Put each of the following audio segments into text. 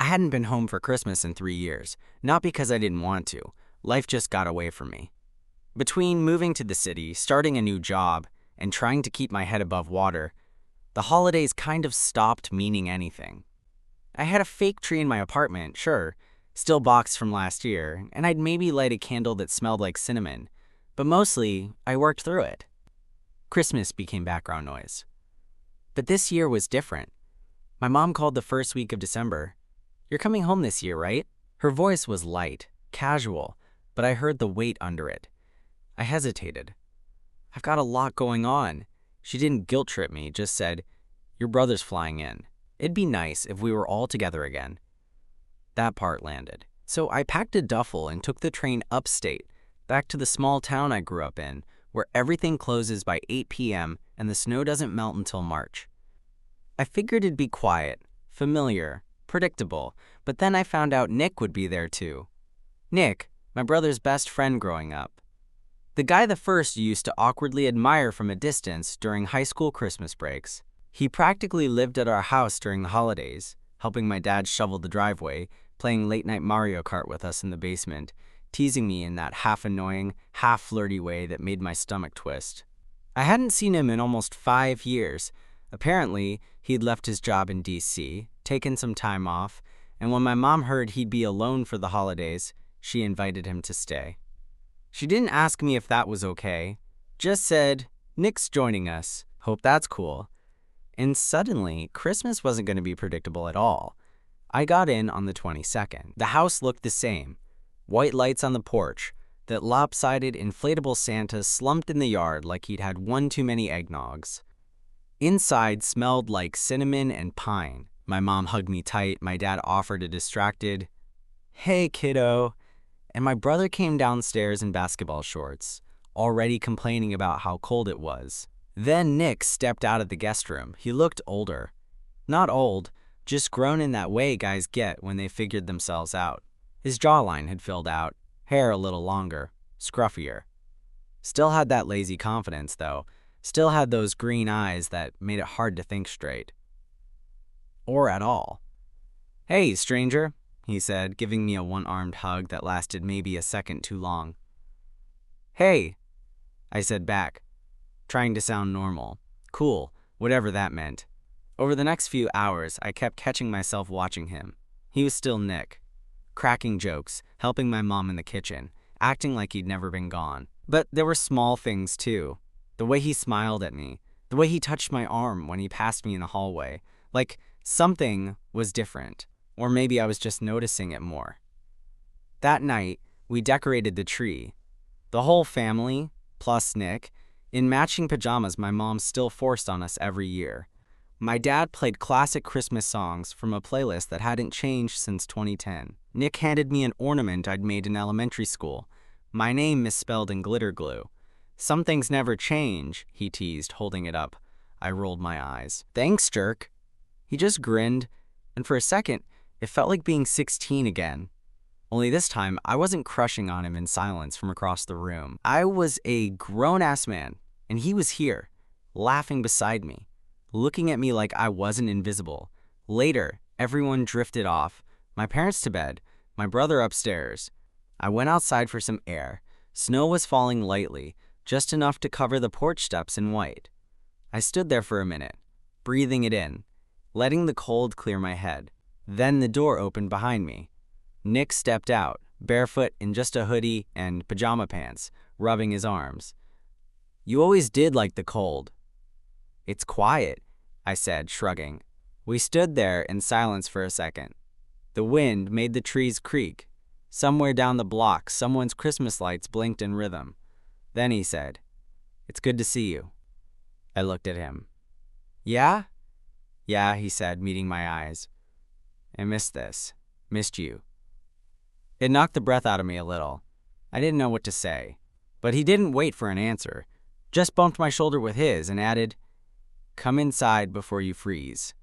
I hadn't been home for Christmas in 3 years, not because I didn't want to. Life just got away from me. Between moving to the city, starting a new job, and trying to keep my head above water, the holidays kind of stopped meaning anything. I had a fake tree in my apartment, sure, still boxed from last year, and I'd maybe light a candle that smelled like cinnamon, but mostly, I worked through it. Christmas became background noise. But this year was different. My mom called the first week of December. "You're coming home this year, right?" Her voice was light, casual, but I heard the weight under it. I hesitated. "I've got a lot going on." She didn't guilt-trip me, just said, "Your brother's flying in. It'd be nice if we were all together again." That part landed. So I packed a duffel and took the train upstate, back to the small town I grew up in, where everything closes by 8 p.m. and the snow doesn't melt until March. I figured it'd be quiet, familiar, predictable, but then I found out Nick would be there too. Nick, my brother's best friend growing up. The guy the first used to awkwardly admire from a distance during high school Christmas breaks. He practically lived at our house during the holidays, helping my dad shovel the driveway, playing late-night Mario Kart with us in the basement, teasing me in that half-annoying, half-flirty way that made my stomach twist. I hadn't seen him in almost 5 years. Apparently, he'd left his job in D.C., taken some time off, and when my mom heard he'd be alone for the holidays, she invited him to stay. She didn't ask me if that was okay, just said, "Nick's joining us. Hope that's cool." And suddenly, Christmas wasn't going to be predictable at all. I got in on the 22nd. The house looked the same. White lights on the porch, that lopsided inflatable Santa slumped in the yard like he'd had one too many eggnogs. Inside smelled like cinnamon and pine. My mom hugged me tight, my dad offered a distracted, "Hey, kiddo." And my brother came downstairs in basketball shorts, already complaining about how cold it was. Then Nick stepped out of the guest room. He looked older. Not old, just grown in that way guys get when they figured themselves out. His jawline had filled out, hair a little longer, scruffier. Still had that lazy confidence, though. Still had those green eyes that made it hard to think straight. Or at all. "Hey, stranger," he said, giving me a one-armed hug that lasted maybe a second too long. "Hey," I said back, trying to sound normal, cool, whatever that meant. Over the next few hours, I kept catching myself watching him. He was still Nick, cracking jokes, helping my mom in the kitchen, acting like he'd never been gone. But there were small things too. The way he smiled at me, the way he touched my arm when he passed me in the hallway, like something was different. Or maybe I was just noticing it more. That night, we decorated the tree. The whole family, plus Nick, in matching pajamas my mom still forced on us every year. My dad played classic Christmas songs from a playlist that hadn't changed since 2010. Nick handed me an ornament I'd made in elementary school, my name misspelled in glitter glue. "Some things never change," he teased, holding it up. I rolled my eyes. "Thanks, jerk." He just grinned, and for a second, it felt like being 16 again. Only this time, I wasn't crushing on him in silence from across the room. I was a grown-ass man, and he was here, laughing beside me, looking at me like I wasn't invisible. Later, everyone drifted off, my parents to bed, my brother upstairs. I went outside for some air. Snow was falling lightly, just enough to cover the porch steps in white. I stood there for a minute, breathing it in, letting the cold clear my head. Then the door opened behind me. Nick stepped out, barefoot in just a hoodie and pajama pants, rubbing his arms. "You always did like the cold." "It's quiet," I said, shrugging. We stood there in silence for a second. The wind made the trees creak. Somewhere down the block, someone's Christmas lights blinked in rhythm. Then he said, "It's good to see you." I looked at him. "Yeah?" "Yeah," he said, meeting my eyes. "I missed this. Missed you." It knocked the breath out of me a little. I didn't know what to say. But he didn't wait for an answer. Just bumped my shoulder with his and added, "Come inside before you freeze.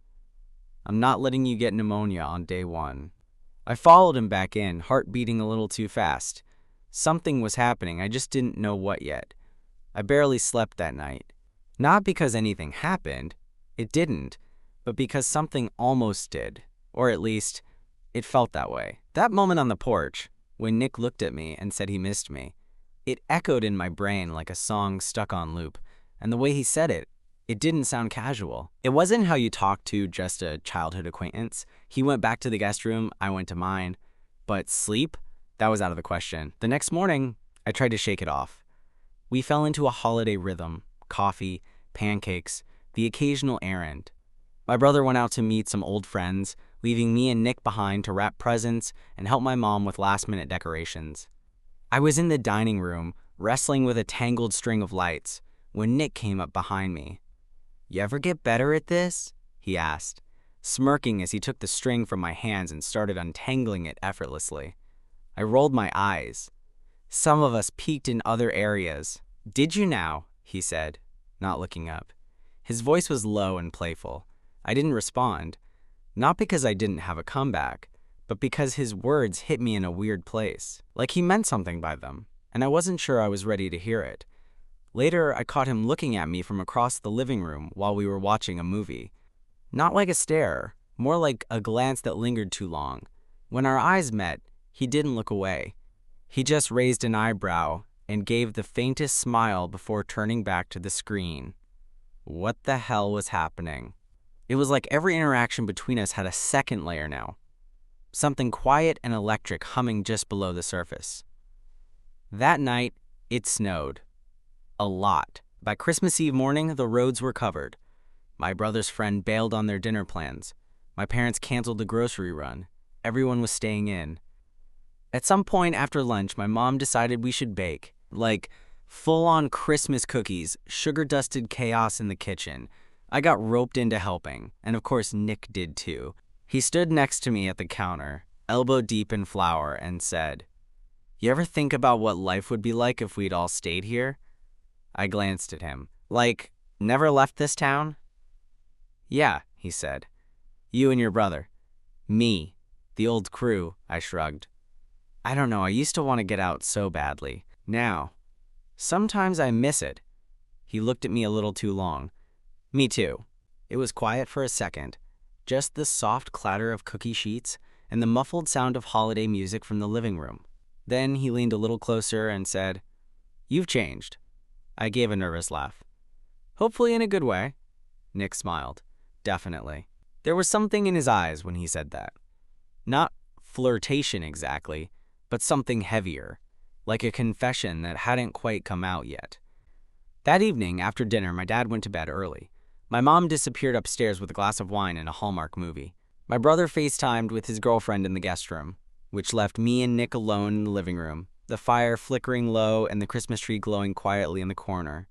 I'm not letting you get pneumonia on day one." I followed him back in, heart beating a little too fast. Something was happening, I just didn't know what yet. I barely slept that night. Not because anything happened. It didn't. But because something almost did. Or at least, It felt that way. That moment on the porch, when Nick looked at me and said he missed me, it echoed in my brain like a song stuck on loop, and the way he said it, it didn't sound casual. It wasn't how you talk to just a childhood acquaintance. He went back to the guest room, I went to mine. But sleep? That was out of the question. The next morning, I tried to shake it off. We fell into a holiday rhythm: coffee, pancakes, the occasional errand. My brother went out to meet some old friends, leaving me and Nick behind to wrap presents and help my mom with last-minute decorations. I was in the dining room, wrestling with a tangled string of lights, when Nick came up behind me. "You ever get better at this?" he asked, smirking as he took the string from my hands and started untangling it effortlessly. I rolled my eyes. Some of us peeked in other areas. "Did you now?" he said, not looking up. His voice was low and playful. I didn't respond, not because I didn't have a comeback, but because his words hit me in a weird place, like he meant something by them, and I wasn't sure I was ready to hear it. Later, I caught him looking at me from across the living room while we were watching a movie. Not like a stare, more like a glance that lingered too long. When our eyes met, he didn't look away. He just raised an eyebrow and gave the faintest smile before turning back to the screen. What the hell was happening? It was like every interaction between us had a second layer now. Something quiet and electric humming just below the surface. That night, it snowed. A lot. By Christmas Eve morning, the roads were covered. My brother's friend bailed on their dinner plans. My parents canceled the grocery run. Everyone was staying in. At some point after lunch, my mom decided we should bake. Like, full-on Christmas cookies, sugar-dusted chaos in the kitchen. I got roped into helping, and of course Nick did too. He stood next to me at the counter, elbow deep in flour, and said, "You ever think about what life would be like if we'd all stayed here?" I glanced at him. "Like, never left this town?" "Yeah," he said. "You and your brother." "Me. The old crew," I shrugged. "I don't know, I used to want to get out so badly. Now, sometimes I miss it." He looked at me a little too long. "Me too." It was quiet for a second, just the soft clatter of cookie sheets and the muffled sound of holiday music from the living room. Then he leaned a little closer and said, "You've changed." I gave a nervous laugh. "Hopefully in a good way." Nick smiled. "Definitely." There was something in his eyes when he said that. Not flirtation exactly, but something heavier, like a confession that hadn't quite come out yet. That evening, after dinner, my dad went to bed early. My mom disappeared upstairs with a glass of wine and a Hallmark movie. My brother FaceTimed with his girlfriend in the guest room, which left me and Nick alone in the living room, the fire flickering low and the Christmas tree glowing quietly in the corner.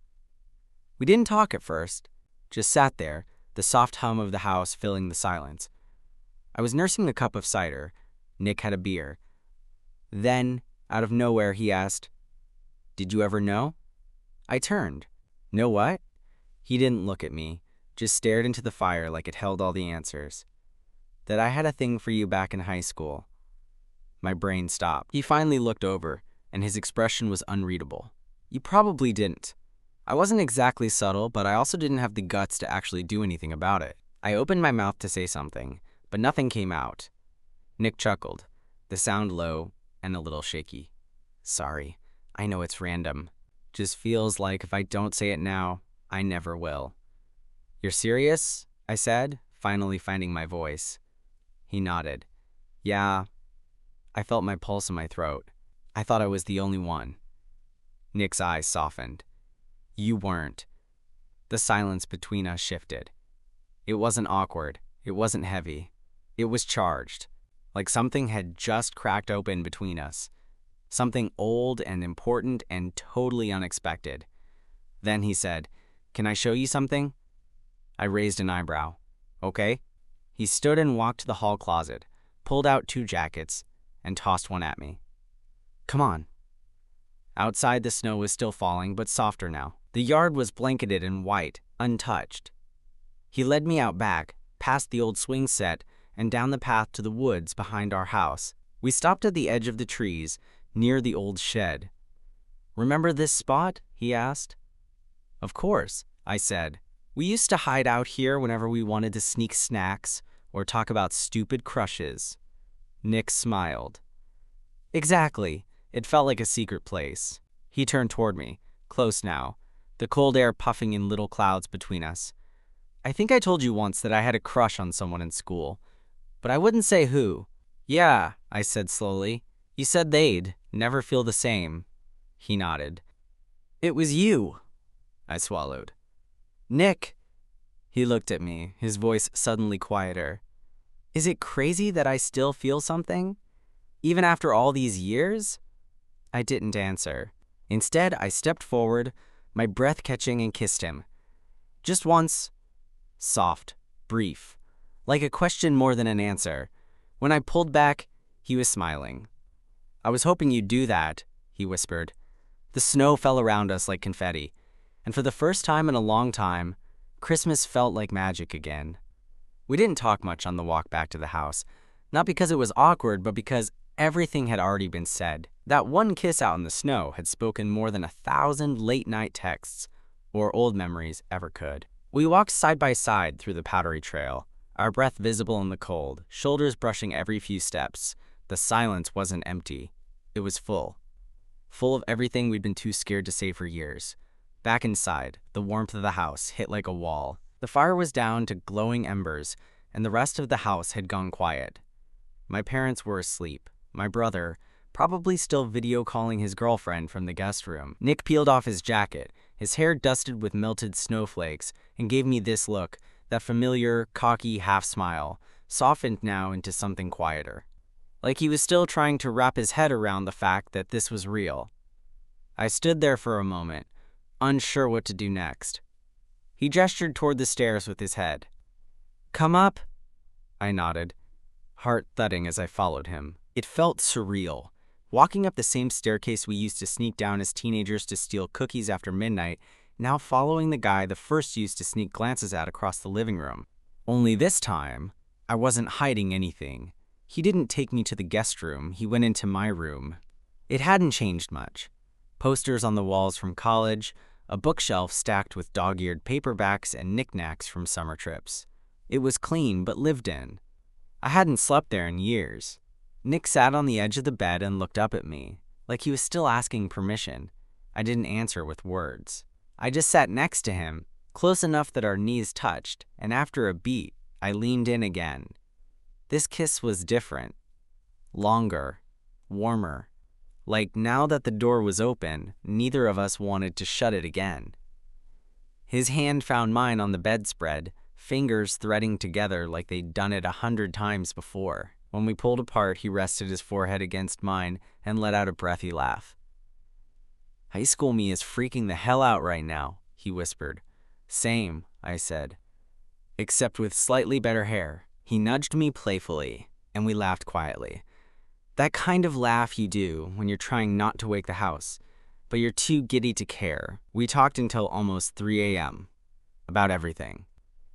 We didn't talk at first, just sat there, the soft hum of the house filling the silence. I was nursing a cup of cider. Nick had a beer. Then, out of nowhere, he asked, "Did you ever know?" I turned. "Know what?" He didn't look at me, just stared into the fire like it held all the answers. "That I had a thing for you back in high school." My brain stopped. He finally looked over, and his expression was unreadable. "You probably didn't." I wasn't exactly subtle, but I also didn't have the guts to actually do anything about it. I opened my mouth to say something, but nothing came out. Nick chuckled, the sound low and a little shaky. "Sorry, I know it's random. Just feels like if I don't say it now, I never will." "You're serious?" I said, finally finding my voice. He nodded. "Yeah." I felt my pulse in my throat. I thought I was the only one. Nick's eyes softened. "You weren't." The silence between us shifted. It wasn't awkward. It wasn't heavy. It was charged, like something had just cracked open between us. Something old and important and totally unexpected. Then he said, "Can I show you something?" I raised an eyebrow. "Okay." He stood and walked to the hall closet, pulled out 2 jackets, and tossed one at me. "Come on." Outside, the snow was still falling, but softer now. The yard was blanketed in white, untouched. He led me out back, past the old swing set, and down the path to the woods behind our house. We stopped at the edge of the trees, near the old shed. "Remember this spot?" he asked. "Of course," I said. "We used to hide out here whenever we wanted to sneak snacks or talk about stupid crushes." Nick smiled. Exactly. It felt like a secret place. He turned toward me, close now, the cold air puffing in little clouds between us. I think I told you once that I had a crush on someone in school, but I wouldn't say who. Yeah, I said slowly. You said they'd never feel the same. He nodded. It was you, I swallowed. Nick. He looked at me, his voice suddenly quieter. Is it crazy that I still feel something? Even after all these years? I didn't answer. Instead, I stepped forward, my breath catching, and kissed him. Just once. Soft, brief, like a question more than an answer. When I pulled back, he was smiling. I was hoping you'd do that, he whispered. The snow fell around us like confetti, and for the first time in a long time, Christmas felt like magic again. We didn't talk much on the walk back to the house, not because it was awkward, but because everything had already been said. That one kiss out in the snow had spoken more than 1,000 late-night texts, or old memories, ever could. We walked side by side through the powdery trail, our breath visible in the cold, shoulders brushing every few steps. The silence wasn't empty. It was full. Full of everything we'd been too scared to say for years. Back inside, the warmth of the house hit like a wall. The fire was down to glowing embers, and the rest of the house had gone quiet. My parents were asleep. My brother, probably still video calling his girlfriend from the guest room. Nick peeled off his jacket, his hair dusted with melted snowflakes, and gave me this look, that familiar, cocky half-smile, softened now into something quieter. Like he was still trying to wrap his head around the fact that this was real. I stood there for a moment, unsure what to do next. He gestured toward the stairs with his head. Come up, I nodded, heart thudding as I followed him. It felt surreal. Walking up the same staircase we used to sneak down as teenagers to steal cookies after midnight, now following the guy the first used to sneak glances at across the living room. Only this time, I wasn't hiding anything. He didn't take me to the guest room, he went into my room. It hadn't changed much. Posters on the walls from college, a bookshelf stacked with dog-eared paperbacks and knickknacks from summer trips. It was clean but lived in. I hadn't slept there in years. Nick sat on the edge of the bed and looked up at me, like he was still asking permission. I didn't answer with words. I just sat next to him, close enough that our knees touched, and after a beat, I leaned in again. This kiss was different. Longer, warmer. Like now that the door was open, neither of us wanted to shut it again. His hand found mine on the bedspread, fingers threading together like they'd done it 100 times before. When we pulled apart, he rested his forehead against mine and let out a breathy laugh. High school me is freaking the hell out right now, he whispered. Same, I said. Except with slightly better hair. He nudged me playfully, and we laughed quietly. That kind of laugh you do when you're trying not to wake the house, but you're too giddy to care. We talked until almost 3 a.m. About everything.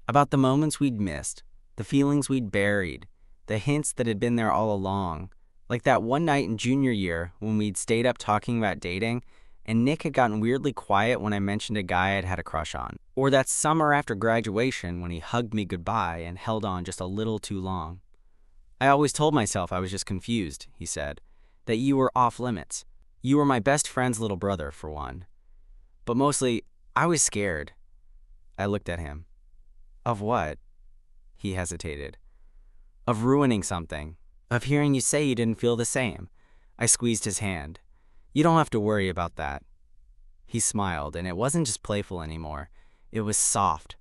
About the moments we'd missed, the feelings we'd buried, the hints that had been there all along. Like that one night in junior year when we'd stayed up talking about dating, and Nick had gotten weirdly quiet when I mentioned a guy I'd had a crush on. Or that summer after graduation when he hugged me goodbye and held on just a little too long. I always told myself I was just confused, he said, that you were off limits. You were my best friend's little brother, for one. But mostly, I was scared. I looked at him. Of what? He hesitated. Of ruining something. Of hearing you say you didn't feel the same. I squeezed his hand. You don't have to worry about that. He smiled, and it wasn't just playful anymore. It was soft.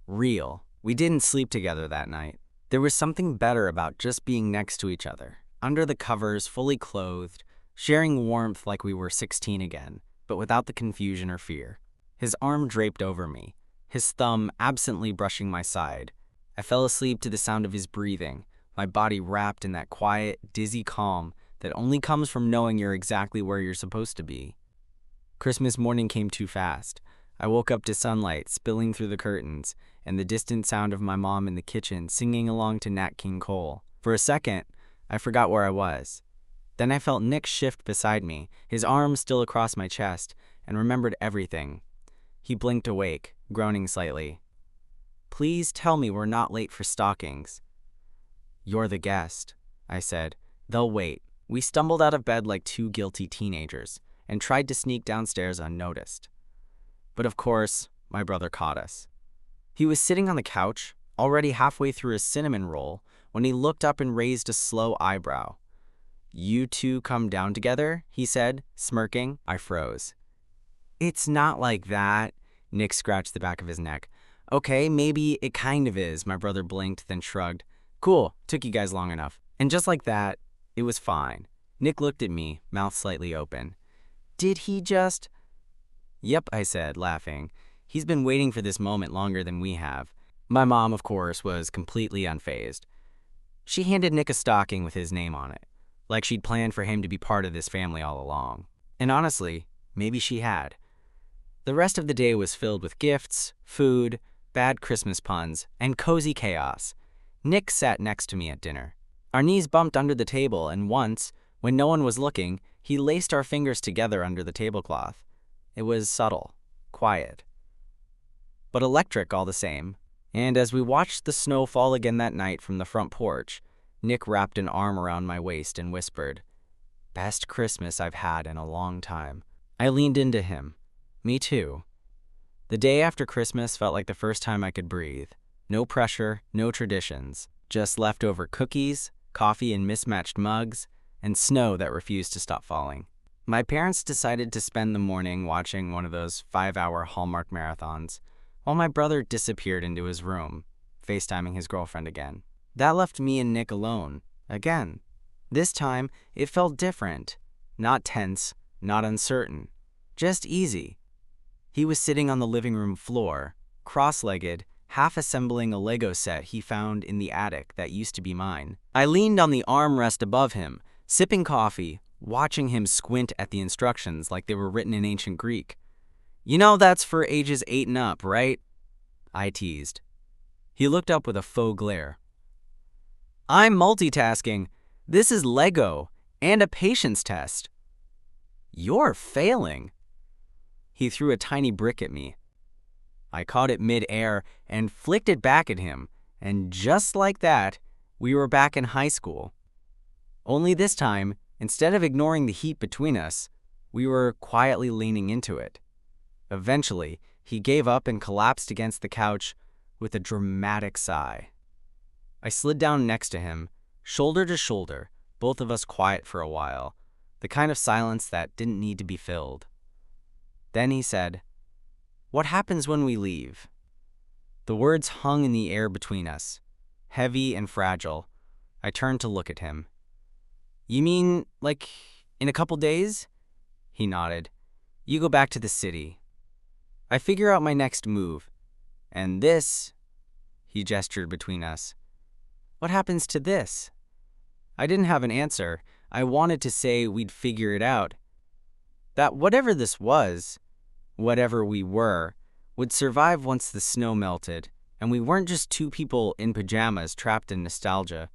Real. We didn't sleep together that night. There was something better about just being next to each other, under the covers, fully clothed, sharing warmth like we were 16 again, but without the confusion or fear. His arm draped over me, his thumb absently brushing my side. I fell asleep to the sound of his breathing, my body wrapped in that quiet, dizzy calm that only comes from knowing you're exactly where you're supposed to be. Christmas morning came too fast. I woke up to sunlight spilling through the curtains and the distant sound of my mom in the kitchen singing along to Nat King Cole. For a second, I forgot where I was. Then I felt Nick shift beside me, his arm still across my chest, and remembered everything. He blinked awake, groaning slightly. Please tell me we're not late for stockings. You're the guest, I said, They'll wait. We stumbled out of bed like two guilty teenagers and tried to sneak downstairs unnoticed. But of course, my brother caught us. He was sitting on the couch, already halfway through his cinnamon roll, when he looked up and raised a slow eyebrow. "You two come down together?" he said, smirking. I froze. "It's not like that." Nick scratched the back of his neck. "Okay, maybe it kind of is." My brother blinked, then shrugged. "Cool, took you guys long enough." And just like that, it was fine. Nick looked at me, mouth slightly open. "Did he just—" "Yep," I said, laughing. "He's been waiting for this moment longer than we have." My mom, of course, was completely unfazed. She handed Nick a stocking with his name on it, like she'd planned for him to be part of this family all along. And honestly, maybe she had. The rest of the day was filled with gifts, food, bad Christmas puns, and cozy chaos. Nick sat next to me at dinner. Our knees bumped under the table, and once, when no one was looking, he laced our fingers together under the tablecloth. It was subtle, quiet, but electric all the same. And as we watched the snow fall again that night from the front porch, Nick wrapped an arm around my waist and whispered, "Best Christmas I've had in a long time." I leaned into him. Me too. The day after Christmas felt like the first time I could breathe. No pressure, no traditions, just leftover cookies, coffee in mismatched mugs, and snow that refused to stop falling. My parents decided to spend the morning watching one of those 5-hour Hallmark marathons, while my brother disappeared into his room, FaceTiming his girlfriend again. That left me and Nick alone, again. This time, it felt different. Not tense, not uncertain, just easy. He was sitting on the living room floor, cross-legged, half-assembling a Lego set he found in the attic that used to be mine. I leaned on the armrest above him, sipping coffee, watching him squint at the instructions like they were written in ancient Greek. "You know that's for ages 8 and up, right?" I teased. He looked up with a faux glare. "I'm multitasking. This is Lego and a patience test." "You're failing." He threw a tiny brick at me. I caught it mid-air and flicked it back at him, and just like that, we were back in high school. Only this time, instead of ignoring the heat between us, we were quietly leaning into it. Eventually, he gave up and collapsed against the couch with a dramatic sigh. I slid down next to him, shoulder to shoulder, both of us quiet for a while, the kind of silence that didn't need to be filled. Then he said, "What happens when we leave?" The words hung in the air between us, heavy and fragile. I turned to look at him. "You mean, like, in a couple days?" He nodded. "You go back to the city. I figure out my next move. And this," he gestured between us. "What happens to this?" I didn't have an answer. I wanted to say we'd figure it out. That whatever this was, whatever we were, would survive once the snow melted, and we weren't just two people in pajamas trapped in nostalgia.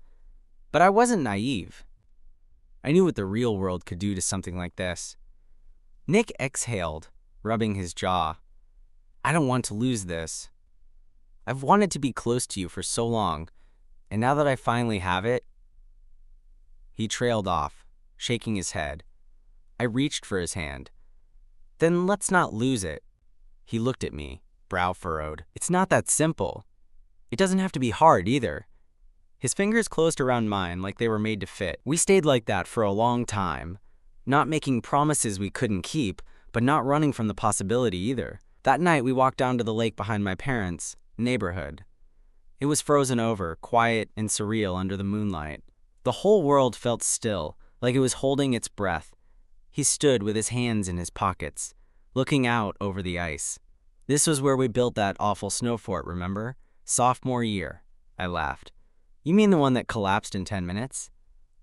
But I wasn't naive. I knew what the real world could do to something like this. Nick exhaled, rubbing his jaw. "I don't want to lose this. I've wanted to be close to you for so long, and now that I finally have it—" He trailed off, shaking his head. I reached for his hand. "Then let's not lose it." He looked at me, brow furrowed. "It's not that simple. It doesn't have to be hard either." His fingers closed around mine like they were made to fit. We stayed like that for a long time, not making promises we couldn't keep, but not running from the possibility either. That night, we walked down to the lake behind my parents' neighborhood. It was frozen over, quiet and surreal under the moonlight. The whole world felt still, like it was holding its breath. He stood with his hands in his pockets, looking out over the ice. "This was where we built that awful snow fort, remember? Sophomore year." I laughed. "You mean the one that collapsed in 10 minutes?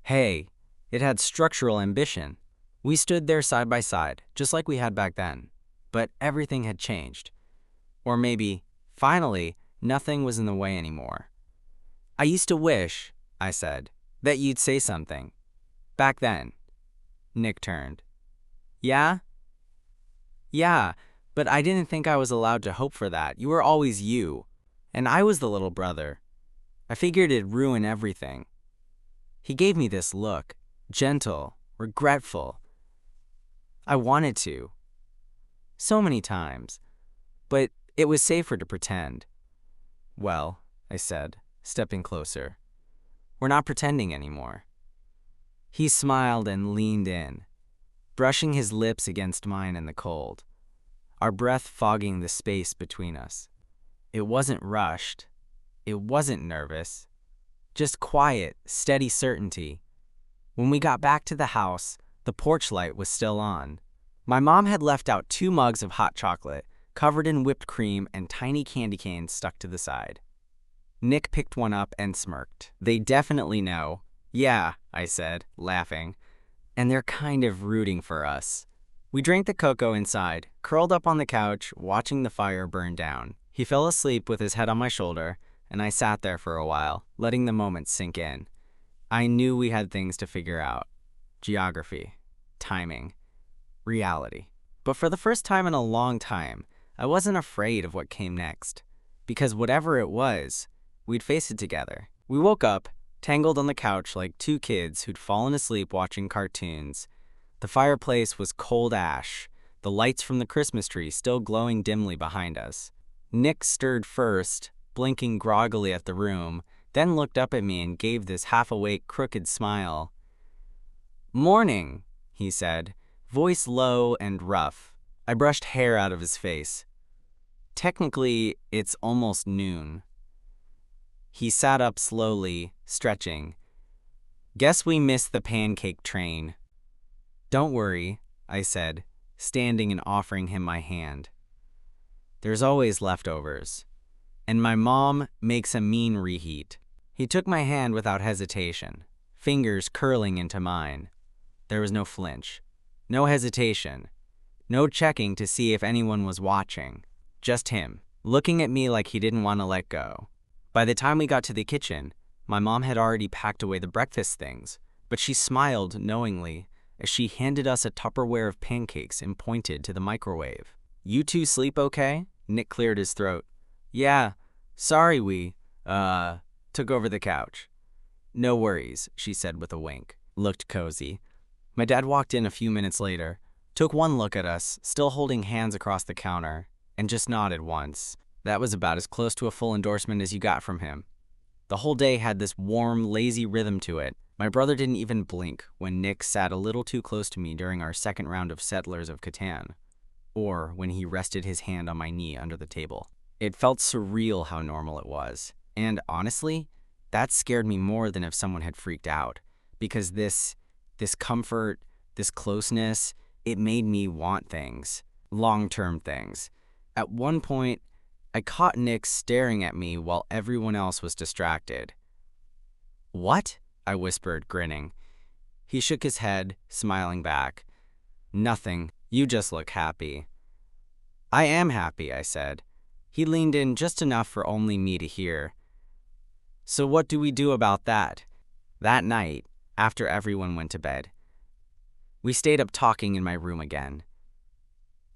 Hey, it had structural ambition." We stood there side by side, just like we had back then. But everything had changed. Or maybe, finally, nothing was in the way anymore. "I used to wish," I said, "that you'd say something. Back then." Nick turned. "Yeah? Yeah, but I didn't think I was allowed to hope for that. You were always you, and I was the little brother. I figured it'd ruin everything." He gave me this look, gentle, regretful. I wanted to. So many times. But it was safer to pretend. Well, I said, stepping closer. We're not pretending anymore. He smiled and leaned in, brushing his lips against mine in the cold, our breath fogging the space between us. It wasn't rushed. It wasn't nervous. Just quiet, steady certainty. When we got back to the house, the porch light was still on. My mom had left out 2 mugs of hot chocolate, covered in whipped cream and tiny candy canes stuck to the side. Nick picked one up and smirked. They definitely know. Yeah, I said, laughing. And they're kind of rooting for us. We drank the cocoa inside, curled up on the couch, watching the fire burn down. He fell asleep with his head on my shoulder, and I sat there for a while, letting the moment sink in. I knew we had things to figure out. Geography, timing, reality. But for the first time in a long time, I wasn't afraid of what came next. Because whatever it was, we'd face it together. We woke up, tangled on the couch like 2 kids who'd fallen asleep watching cartoons. The fireplace was cold ash, the lights from the Christmas tree still glowing dimly behind us. Nick stirred first, blinking groggily at the room, then looked up at me and gave this half-awake, crooked smile. "Morning," he said, voice low and rough. I brushed hair out of his face. Technically, it's almost noon. He sat up slowly, stretching. "Guess we missed the pancake train." "Don't worry," I said, standing and offering him my hand. "There's always leftovers. And my mom makes a mean reheat." He took my hand without hesitation, fingers curling into mine. There was no flinch, no hesitation, no checking to see if anyone was watching. Just him, looking at me like he didn't want to let go. By the time we got to the kitchen, my mom had already packed away the breakfast things, but she smiled knowingly as she handed us a Tupperware of pancakes and pointed to the microwave. "You two sleep okay?" Nick cleared his throat. "Yeah, sorry we, took over the couch." "No worries," she said with a wink. Looked cozy. My dad walked in a few minutes later, took one look at us, still holding hands across the counter, and just nodded once. That was about as close to a full endorsement as you got from him. The whole day had this warm, lazy rhythm to it. My brother didn't even blink when Nick sat a little too close to me during our second round of Settlers of Catan, or when he rested his hand on my knee under the table. It felt surreal how normal it was. And honestly, that scared me more than if someone had freaked out. Because this comfort, this closeness, it made me want things. Long-term things. At one point, I caught Nick staring at me while everyone else was distracted. "What?" I whispered, grinning. He shook his head, smiling back. "Nothing. You just look happy." "I am happy," I said. He leaned in just enough for only me to hear. "So what do we do about that?" That night, after everyone went to bed, we stayed up talking in my room again.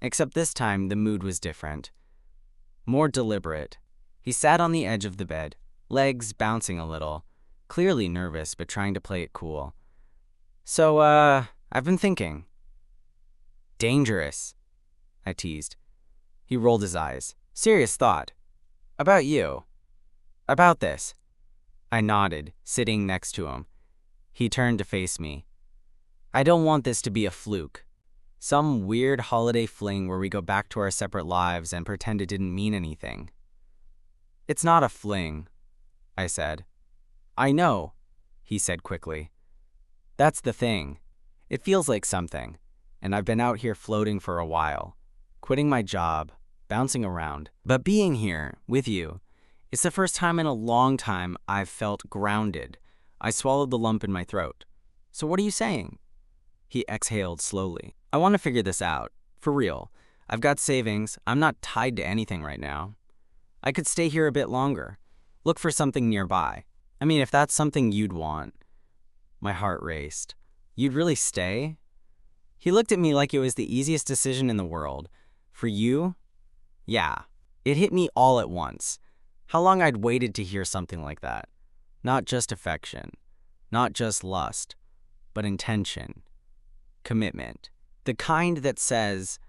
Except this time, the mood was different. More deliberate. He sat on the edge of the bed, legs bouncing a little, clearly nervous but trying to play it cool. "So, I've been thinking." "Dangerous," I teased. He rolled his eyes. "Serious thought. About you. About this." I nodded, sitting next to him. He turned to face me. "I don't want this to be a fluke. Some weird holiday fling where we go back to our separate lives and pretend it didn't mean anything." "It's not a fling," I said. "I know," he said quickly. "That's the thing. It feels like something, and I've been out here floating for a while, quitting my job, bouncing around. But being here, with you, it's the first time in a long time I've felt grounded." I swallowed the lump in my throat. "So what are you saying?" He exhaled slowly. "I want to figure this out. For real. I've got savings. I'm not tied to anything right now. I could stay here a bit longer. Look for something nearby. I mean, if that's something you'd want." My heart raced. "You'd really stay?" He looked at me like it was the easiest decision in the world. "For you?" Yeah. It hit me all at once. How long I'd waited to hear something like that. Not just affection. Not just lust. but intention, commitment. The kind that says,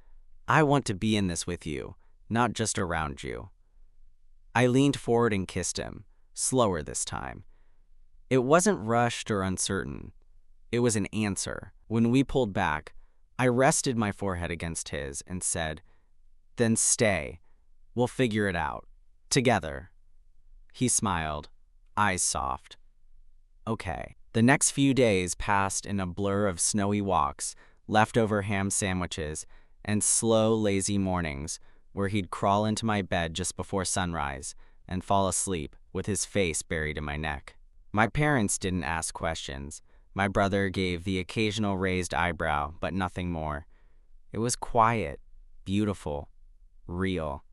I want to be in this with you, not just around you. I leaned forward and kissed him, slower this time. It wasn't rushed or uncertain. It was an answer. When we pulled back, I rested my forehead against his and said, Then stay. We'll figure it out. Together. He smiled, eyes soft. Okay. The next few days passed in a blur of snowy walks, leftover ham sandwiches, and slow, lazy mornings where he'd crawl into my bed just before sunrise and fall asleep with his face buried in my neck. My parents didn't ask questions. My brother gave the occasional raised eyebrow, but nothing more. It was quiet, beautiful, real.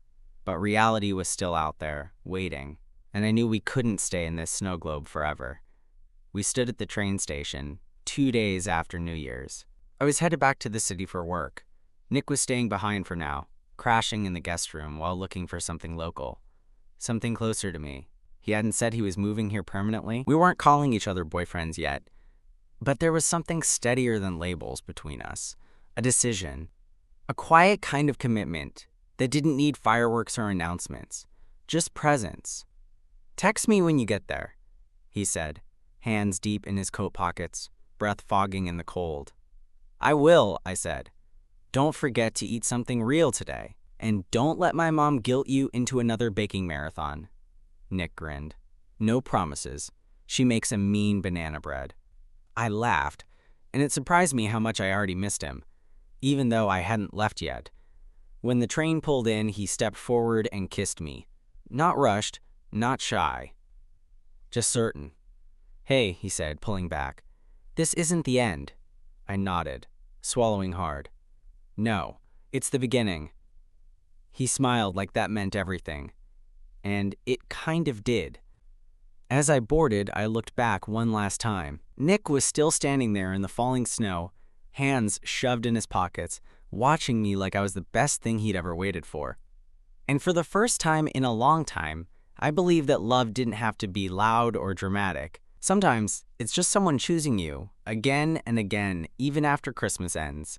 But reality was still out there, waiting, and I knew we couldn't stay in this snow globe forever. We stood at the train station, 2 days after New Year's. I was headed back to the city for work. Nick was staying behind for now, crashing in the guest room while looking for something local, something closer to me. He hadn't said he was moving here permanently. We weren't calling each other boyfriends yet, but there was something steadier than labels between us, a decision, a quiet kind of commitment that didn't need fireworks or announcements, just presence. Text me when you get there, he said, hands deep in his coat pockets, breath fogging in the cold. I will, I said. Don't forget to eat something real today, and don't let my mom guilt you into another baking marathon. Nick grinned. No promises. She makes a mean banana bread. I laughed, and it surprised me how much I already missed him, even though I hadn't left yet. When the train pulled in, he stepped forward and kissed me. Not rushed, not shy. Just certain. Hey, he said, pulling back. This isn't the end. I nodded, swallowing hard. No, it's the beginning. He smiled like that meant everything. And it kind of did. As I boarded, I looked back one last time. Nick was still standing there in the falling snow, hands shoved in his pockets, watching me like I was the best thing he'd ever waited for. And for the first time in a long time, I believed that love didn't have to be loud or dramatic. Sometimes it's just someone choosing you, again and again, even after Christmas ends.